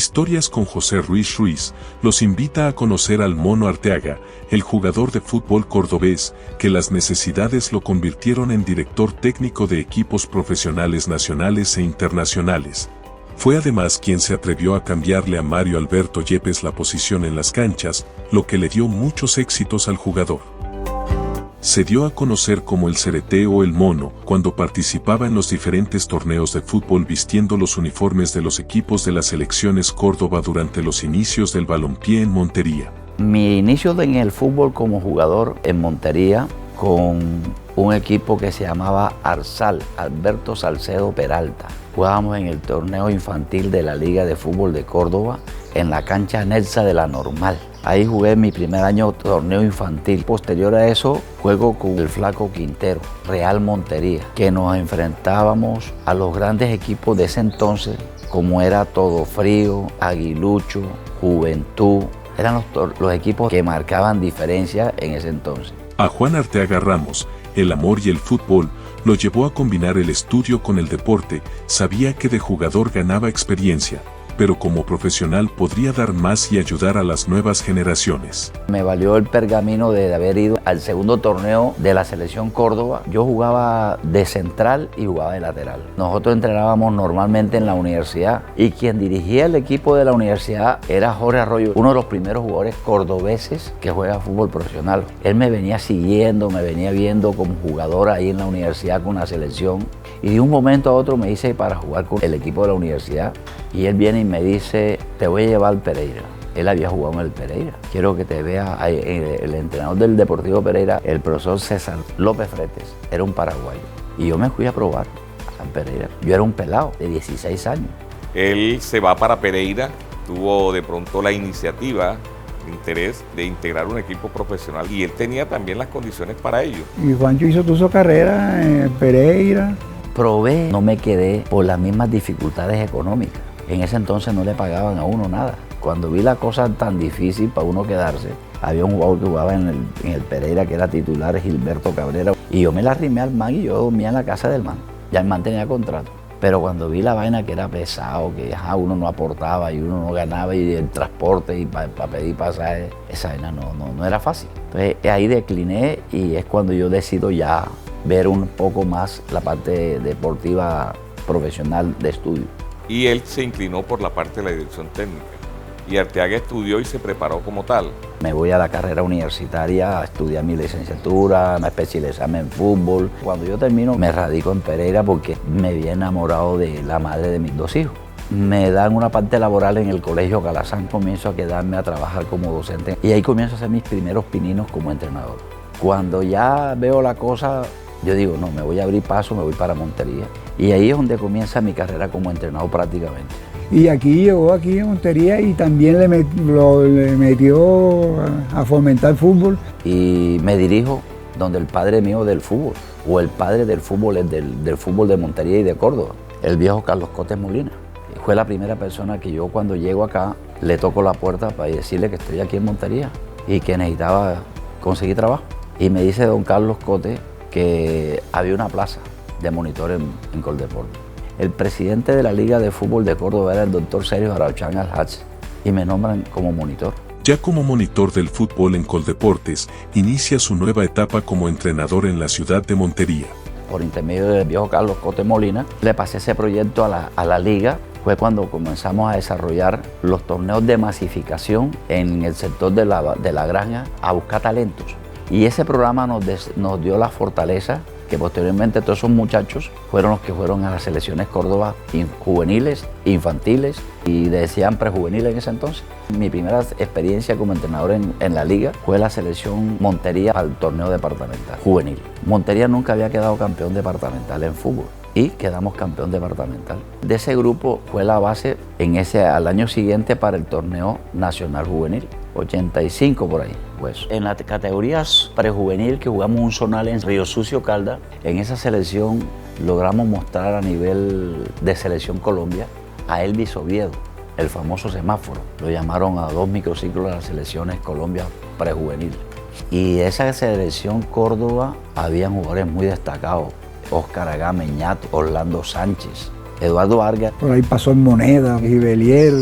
Historias con José Ruiz Ruiz los invita a conocer al Mono Arteaga, el jugador de fútbol cordobés, que las necesidades lo convirtieron en director técnico de equipos profesionales nacionales e internacionales. Fue además quien se atrevió a cambiarle a Mario Alberto Yepes la posición en las canchas, lo que le dio muchos éxitos al jugador. Se dio a conocer como el Cerete o el Mono cuando participaba en los diferentes torneos de fútbol vistiendo los uniformes de los equipos de las selecciones Córdoba durante los inicios del balompié en Montería. Mi inicio en el fútbol como jugador en Montería con un equipo que se llamaba Arsal, Alberto Salcedo Peralta. Jugábamos en el torneo infantil de la Liga de Fútbol de Córdoba en la cancha anexa de la Normal. Ahí jugué mi primer año torneo infantil. Posterior a eso, juego con el Flaco Quintero, Real Montería, que nos enfrentábamos a los grandes equipos de ese entonces, como era Todo Frío, Aguilucho, Juventud. Eran los equipos que marcaban diferencia en ese entonces. A Juan Arteaga Ramos, el amor y el fútbol lo llevó a combinar el estudio con el deporte. Sabía que de jugador ganaba experiencia, pero como profesional podría dar más y ayudar a las nuevas generaciones. Me valió el pergamino de haber ido al segundo torneo de la selección Córdoba. Yo jugaba de central y jugaba de lateral. Nosotros entrenábamos normalmente en la universidad y quien dirigía el equipo de la universidad era Jorge Arroyo, uno de los primeros jugadores cordobeses que juega fútbol profesional. Él me venía siguiendo, me venía viendo como jugador ahí en la universidad con la selección. Y de un momento a otro me dice para jugar con el equipo de la universidad y él viene y me dice, te voy a llevar al Pereira. Él había jugado en el Pereira. Quiero que te vea el entrenador del Deportivo Pereira, el profesor César López Fretes, era un paraguayo. Y yo me fui a probar al Pereira. Yo era un pelado de 16 años. Él se va para Pereira, tuvo de pronto la iniciativa, el interés de integrar un equipo profesional y él tenía también las condiciones para ello. Y Juancho hizo su carrera en Pereira. Probé, no me quedé por las mismas dificultades económicas. En ese entonces no le pagaban a uno nada. Cuando vi la cosa tan difícil para uno quedarse, había un jugador que jugaba en el Pereira que era titular, Gilberto Cabrera, y yo me la arrimé al man y yo dormía en la casa del man. Ya el man tenía contrato. Pero cuando vi la vaina que era pesado, que uno no aportaba y uno no ganaba y el transporte y para pedir pasaje, esa vaina no era fácil. Entonces ahí decliné y es cuando yo decido ya ver un poco más la parte deportiva profesional de estudio. Y él se inclinó por la parte de la dirección técnica. Y Arteaga estudió y se preparó como tal. Me voy a la carrera universitaria a estudiar mi licenciatura, a especializarme en fútbol. Cuando yo termino me radico en Pereira porque me había enamorado de la madre de mis dos hijos. Me dan una parte laboral en el Colegio Calazán, comienzo a quedarme a trabajar como docente y ahí comienzo a hacer mis primeros pininos como entrenador. Cuando ya veo la cosa, yo digo, no, me voy a abrir paso, me voy para Montería. Y ahí es donde comienza mi carrera como entrenador prácticamente. Y aquí llegó aquí en Montería y también le metió a fomentar fútbol. Y me dirijo donde el padre mío del fútbol, o el padre del fútbol es del fútbol de Montería y de Córdoba, el viejo Carlos Cotes Molina. Fue la primera persona que yo cuando llego acá le toco la puerta para decirle que estoy aquí en Montería y que necesitaba conseguir trabajo. Y me dice don Carlos Cotes que había una plaza de monitor en Coldeportes. El presidente de la Liga de Fútbol de Córdoba era el doctor Sergio Arauchán Al-Hach y me nombran como monitor. Ya como monitor del fútbol en Coldeportes, inicia su nueva etapa como entrenador en la ciudad de Montería. Por intermedio del viejo Carlos Cotes Molina, le pasé ese proyecto a la Liga. Fue cuando comenzamos a desarrollar los torneos de masificación en el sector de la granja, a buscar talentos. Y ese programa nos dio la fortaleza que posteriormente todos esos muchachos fueron los que fueron a las selecciones Córdoba juveniles, infantiles y decían prejuveniles en ese entonces. Mi primera experiencia como entrenador en la liga fue la selección Montería al torneo departamental juvenil. Montería nunca había quedado campeón departamental en fútbol y quedamos campeón departamental. De ese grupo fue la base al año siguiente para el torneo nacional juvenil, 85 por ahí. Pues en las categorías prejuvenil que jugamos un zonal en Río Sucio Caldas, en esa selección logramos mostrar a nivel de selección Colombia a Elvis Oviedo, el famoso semáforo. Lo llamaron a 2 microciclos de las selecciones Colombia prejuvenil. Y esa selección Córdoba habían jugadores muy destacados. Óscar Agameñato, Orlando Sánchez, Eduardo Vargas. Por ahí pasó en Moneda, Gibelier,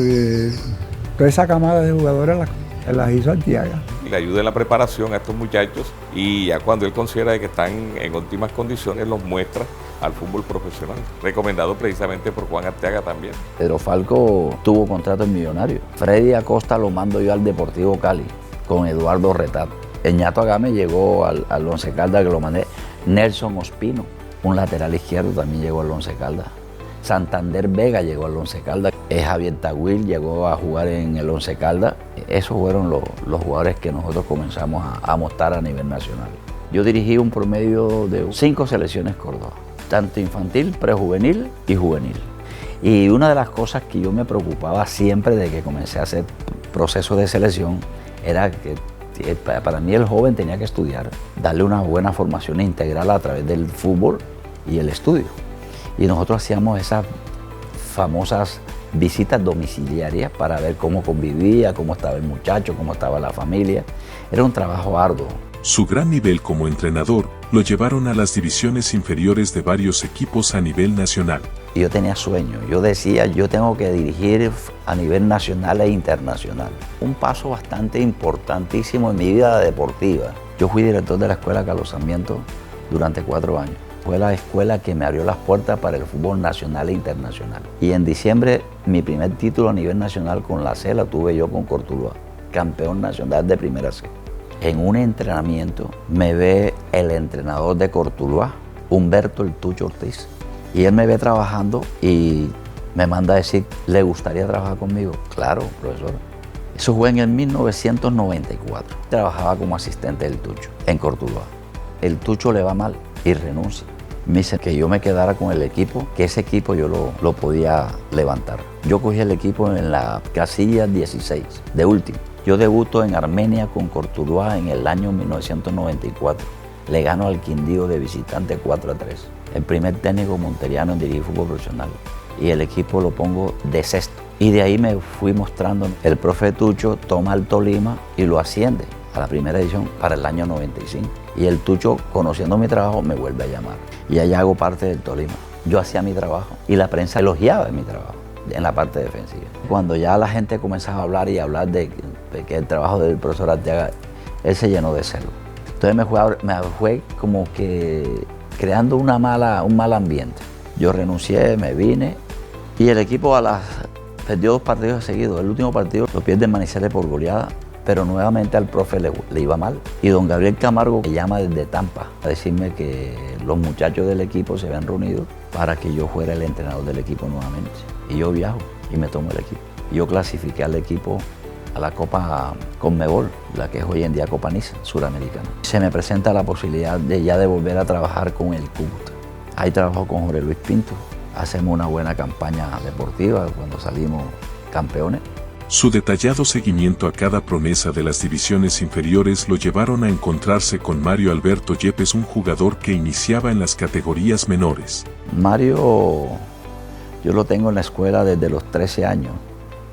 toda esa camada de jugadores las hizo Arteaga. Le ayuda en la preparación a estos muchachos y ya cuando él considera que están en óptimas condiciones los muestra al fútbol profesional, recomendado precisamente por Juan Arteaga también. Pedro Falco tuvo contrato en Millonario. Freddy Acosta lo mando yo al Deportivo Cali con Eduardo Retat. Ñato Agame llegó al Once Caldas, que lo mandé. Nelson Ospino, un lateral izquierdo, también llegó al Once Caldas. Santander Vega llegó al Once Caldas. Javier Tagüil llegó a jugar en el Once Caldas. Esos fueron los jugadores que nosotros comenzamos a mostrar a nivel nacional. Yo dirigí un promedio de 5 selecciones Córdoba, tanto infantil, prejuvenil y juvenil. Y una de las cosas que yo me preocupaba siempre de que comencé a hacer procesos de selección era que para mí el joven tenía que estudiar, darle una buena formación integral a través del fútbol y el estudio. Y nosotros hacíamos esas famosas visitas domiciliarias para ver cómo convivía, cómo estaba el muchacho, cómo estaba la familia. Era un trabajo arduo. Su gran nivel como entrenador lo llevaron a las divisiones inferiores de varios equipos a nivel nacional. Y yo tenía sueño, yo decía, yo tengo que dirigir a nivel nacional e internacional. Un paso bastante importantísimo en mi vida deportiva. Yo fui director de la Escuela Carlos Sarmiento durante 4 años. Fue la escuela que me abrió las puertas para el fútbol nacional e internacional. Y en diciembre, mi primer título a nivel nacional con la C la tuve yo con Cortuluá, campeón nacional de primera C. En un entrenamiento me ve el entrenador de Cortuluá, Humberto El Tucho Ortiz, y él me ve trabajando y me manda a decir, ¿le gustaría trabajar conmigo? Claro, profesor. Eso fue en el 1994. Trabajaba como asistente del Tucho en Cortuluá. El Tucho le va mal y renuncia. Me dice que yo me quedara con el equipo, que ese equipo yo lo podía levantar. Yo cogí el equipo en la casilla 16, de último. Yo debuto en Armenia con Cortuluá en el año 1994. Le gano al Quindío de visitante 4-3. El primer técnico monteriano en dirigir fútbol profesional. Y el equipo lo pongo de sexto. Y de ahí me fui mostrando. El profe Tucho toma al Tolima y lo asciende a la primera edición para el año 95. Y el Tucho, conociendo mi trabajo, me vuelve a llamar. Y allá hago parte del Tolima. Yo hacía mi trabajo y la prensa elogiaba mi trabajo en la parte defensiva. Cuando ya la gente comenzaba a hablar de que el trabajo del profesor Arteaga, él se llenó de celo. Entonces me fue como que creando un mal ambiente. Yo renuncié, me vine y el equipo perdió 2 partidos seguidos. El último partido lo pierde en Manizales por goleada, pero nuevamente al profe le iba mal. Y don Gabriel Camargo me llama desde Tampa a decirme que los muchachos del equipo se habían reunido para que yo fuera el entrenador del equipo nuevamente. Y yo viajo y me tomo el equipo. Y yo clasifiqué al equipo a la Copa Conmebol, la que es hoy en día Copa Niza, suramericana. Se me presenta la posibilidad de volver a trabajar con el Cúcuta. Ahí trabajo con Jorge Luis Pinto. Hacemos una buena campaña deportiva cuando salimos campeones. Su detallado seguimiento a cada promesa de las divisiones inferiores lo llevaron a encontrarse con Mario Alberto Yepes, un jugador que iniciaba en las categorías menores. Mario, yo lo tengo en la escuela desde los 13 años.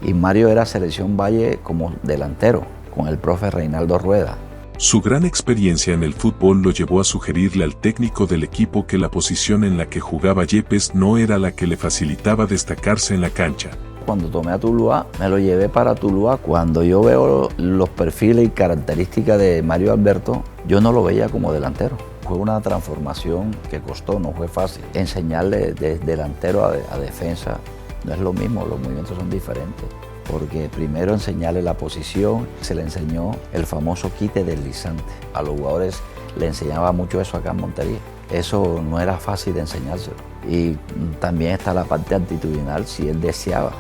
Y Mario era Selección Valle como delantero, con el profe Reinaldo Rueda. Su gran experiencia en el fútbol lo llevó a sugerirle al técnico del equipo que la posición en la que jugaba Yepes no era la que le facilitaba destacarse en la cancha. Cuando tomé a Tuluá, me lo llevé para Tuluá. Cuando yo veo los perfiles y características de Mario Alberto, yo no lo veía como delantero. Fue una transformación que costó, no fue fácil. Enseñarle de delantero a defensa no es lo mismo, los movimientos son diferentes. Porque primero enseñarle la posición, se le enseñó el famoso quite deslizante. A los jugadores le enseñaba mucho eso acá en Montería. Eso no era fácil de enseñárselo. Y también está la parte actitudinal, si él deseaba,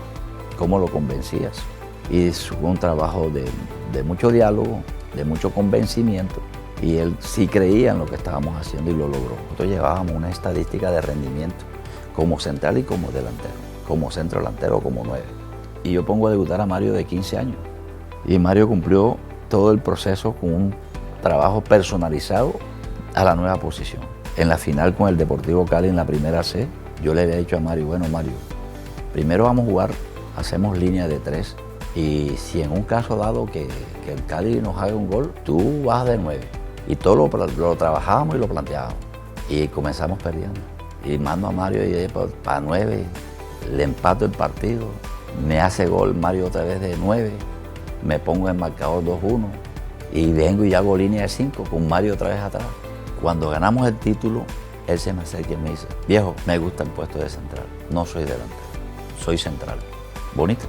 cómo lo convencías. Y fue un trabajo de mucho diálogo, de mucho convencimiento. Y él sí creía en lo que estábamos haciendo y lo logró. Nosotros llevábamos una estadística de rendimiento como central y como delantero, como centro delantero o como 9. Y yo pongo a debutar a Mario de 15 años. Y Mario cumplió todo el proceso con un trabajo personalizado a la nueva posición. En la final con el Deportivo Cali en la primera C, yo le había dicho a Mario, bueno Mario, primero vamos a jugar, hacemos línea de 3 y si en un caso dado que el Cali nos haga un gol, tú vas de 9. Y todo lo trabajábamos y lo planteábamos. Y comenzamos perdiendo. Y mando a Mario y para 9 le empato el partido, me hace gol Mario otra vez de 9, me pongo en marcador 2-1 y vengo y hago línea de 5 con Mario otra vez atrás. Cuando ganamos el título, él se me acerca y me dice, viejo, me gusta el puesto de central, no soy delantero, soy central. Bonito,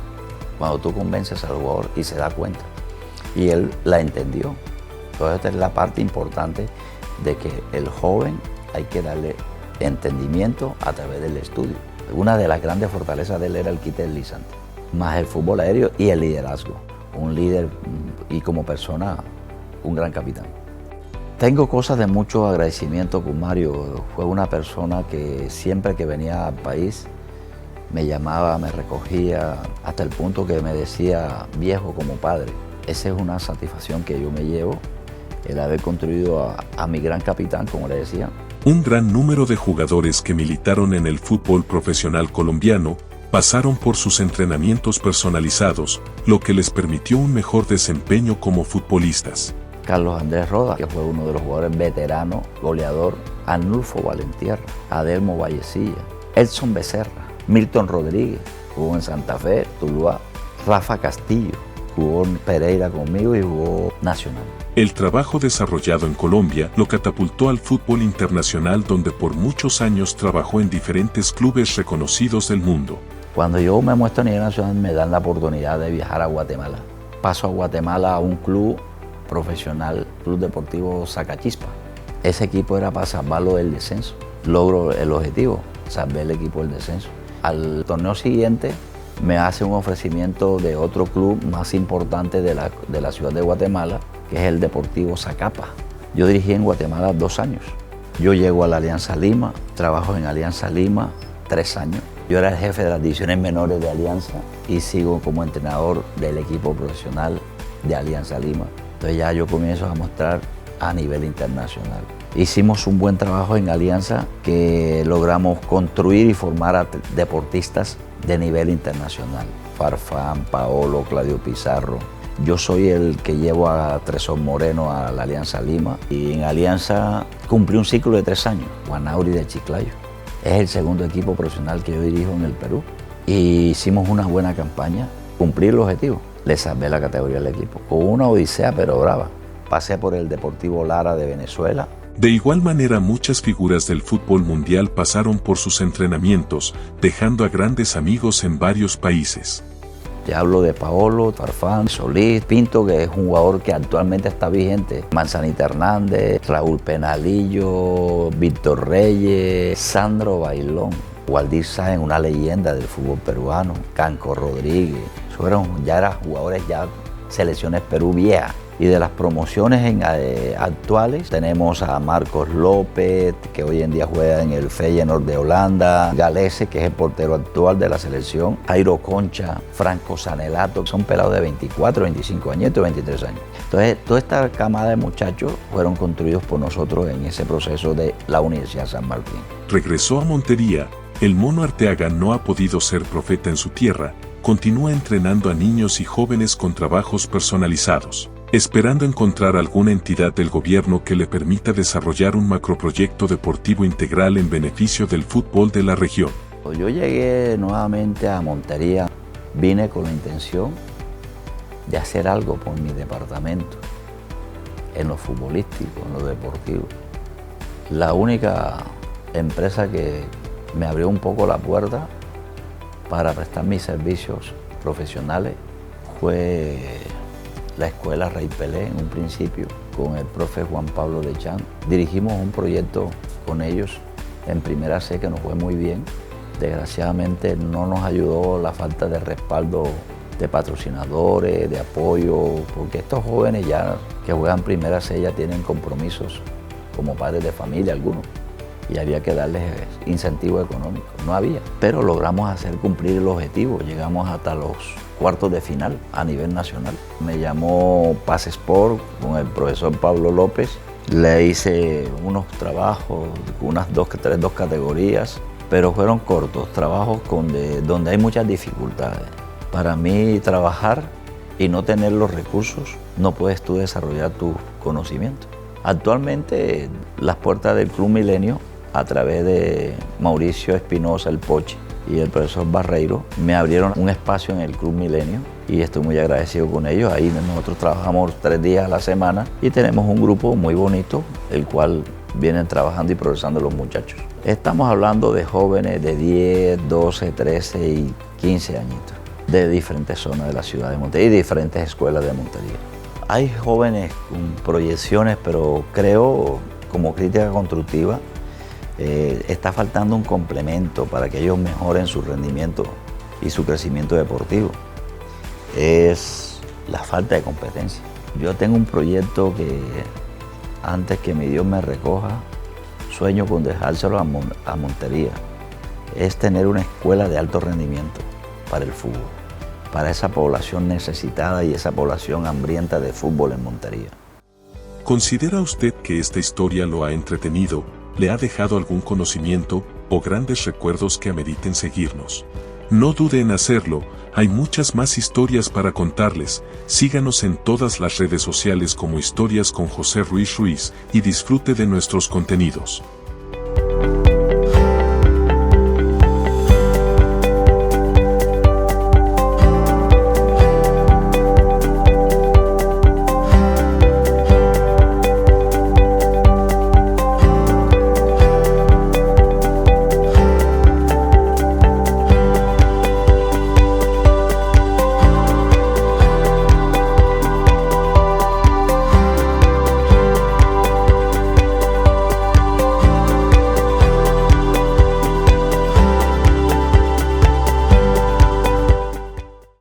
cuando tú convences al jugador y se da cuenta. Y él la entendió. Entonces esta es la parte importante de que el joven hay que darle entendimiento a través del estudio. Una de las grandes fortalezas de él era el quite del lisante, más el fútbol aéreo y el liderazgo. Un líder y como persona, un gran capitán. Tengo cosas de mucho agradecimiento con Mario. Fue una persona que siempre que venía al país me llamaba, me recogía, hasta el punto que me decía viejo como padre. Esa es una satisfacción que yo me llevo, el haber construido a mi gran capitán, como le decía. Un gran número de jugadores que militaron en el fútbol profesional colombiano pasaron por sus entrenamientos personalizados, lo que les permitió un mejor desempeño como futbolistas. Carlos Andrés Roda, que fue uno de los jugadores veteranos, goleador, Arnulfo Valentierra, Adelmo Vallecilla, Edson Becerra, Milton Rodríguez, jugó en Santa Fe, Tuluá, Rafa Castillo, jugó en Pereira conmigo y jugó Nacional. El trabajo desarrollado en Colombia lo catapultó al fútbol internacional, donde por muchos años trabajó en diferentes clubes reconocidos del mundo. Cuando yo me muestro a nivel nacional me dan la oportunidad de viajar a Guatemala. Paso a Guatemala a un club profesional, Club Deportivo Zacachispa. Ese equipo era para salvarlo del descenso. Logro el objetivo, salvé el equipo del descenso. Al torneo siguiente me hace un ofrecimiento de otro club más importante de la ciudad de Guatemala, que es el Deportivo Zacapa. Yo dirigí en Guatemala 2 años. Yo llego a la Alianza Lima, trabajo en Alianza Lima 3 años. Yo era el jefe de las divisiones menores de Alianza y sigo como entrenador del equipo profesional de Alianza Lima. Entonces ya yo comienzo a mostrar a nivel internacional. Hicimos un buen trabajo en Alianza que logramos construir y formar a deportistas de nivel internacional. Farfán, Paolo, Claudio Pizarro. Yo soy el que llevo a Tresor Moreno a la Alianza Lima y en Alianza cumplí un ciclo de 3 años. Guanauri de Chiclayo. Es el segundo equipo profesional que yo dirijo en el Perú. Y hicimos una buena campaña, cumplir el objetivo. Le salvé la categoría al equipo, con una odisea pero brava. Pasé por el Deportivo Lara de Venezuela. De igual manera, muchas figuras del fútbol mundial pasaron por sus entrenamientos, dejando a grandes amigos en varios países. Te hablo de Paolo, Farfán, Solís, Pinto, que es un jugador que actualmente está vigente, Manzanita Hernández, Raúl Penalillo, Víctor Reyes, Sandro Bailón, Waldir Sáenz, una leyenda del fútbol peruano, Canco Rodríguez. Ya eran jugadores, ya selecciones Perú viejas. Y de las promociones actuales tenemos a Marcos López, que hoy en día juega en el Feyenoord de Holanda, Galese, que es el portero actual de la selección, Jairo Concha, Franco Sanelato, que son pelados de 24, 25 añitos, 23 años. Entonces, toda esta camada de muchachos fueron construidos por nosotros en ese proceso de la Universidad San Martín. Regresó a Montería. El Mono Arteaga no ha podido ser profeta en su tierra. Continúa entrenando a niños y jóvenes con trabajos personalizados, esperando encontrar alguna entidad del gobierno que le permita desarrollar un macroproyecto deportivo integral en beneficio del fútbol de la región. Yo llegué nuevamente a Montería, vine con la intención de hacer algo por mi departamento, en lo futbolístico, en lo deportivo. La única empresa que me abrió un poco la puerta para prestar mis servicios profesionales fue la Escuela Rey Pelé en un principio, con el profe Juan Pablo Lechán. Dirigimos un proyecto con ellos en Primera C que nos fue muy bien. Desgraciadamente no nos ayudó la falta de respaldo de patrocinadores, de apoyo, porque estos jóvenes ya que juegan Primera C ya tienen compromisos como padres de familia algunos. Y había que darles incentivos económicos. No había, pero logramos hacer cumplir el objetivo. Llegamos hasta los cuartos de final a nivel nacional. Me llamó Paz Sport con el profesor Pablo López. Le hice unos trabajos, unas dos categorías, pero fueron cortos, trabajos donde hay muchas dificultades. Para mí, trabajar y no tener los recursos, no puedes tú desarrollar tus conocimientos. Actualmente, las puertas del Club Milenio, a través de Mauricio Espinosa, el Poche, y el profesor Barreiro me abrieron un espacio en el Club Milenio y estoy muy agradecido con ellos. Ahí nosotros trabajamos 3 días a la semana y tenemos un grupo muy bonito, el cual vienen trabajando y progresando los muchachos. Estamos hablando de jóvenes de 10, 12, 13 y 15 añitos, de diferentes zonas de la ciudad de Montería y diferentes escuelas de Montería. Hay jóvenes con proyecciones, pero creo, como crítica constructiva, está faltando un complemento para que ellos mejoren su rendimiento y su crecimiento deportivo. Es la falta de competencia. Yo tengo un proyecto que antes que mi Dios me recoja, sueño con dejárselo a Montería. Es tener una escuela de alto rendimiento para el fútbol, para esa población necesitada y esa población hambrienta de fútbol en Montería. ¿Considera usted que esta historia lo ha entretenido, le ha dejado algún conocimiento o grandes recuerdos que ameriten seguirnos? No dude en hacerlo, hay muchas más historias para contarles. Síganos en todas las redes sociales como Historias con José Ruiz Ruiz y disfrute de nuestros contenidos.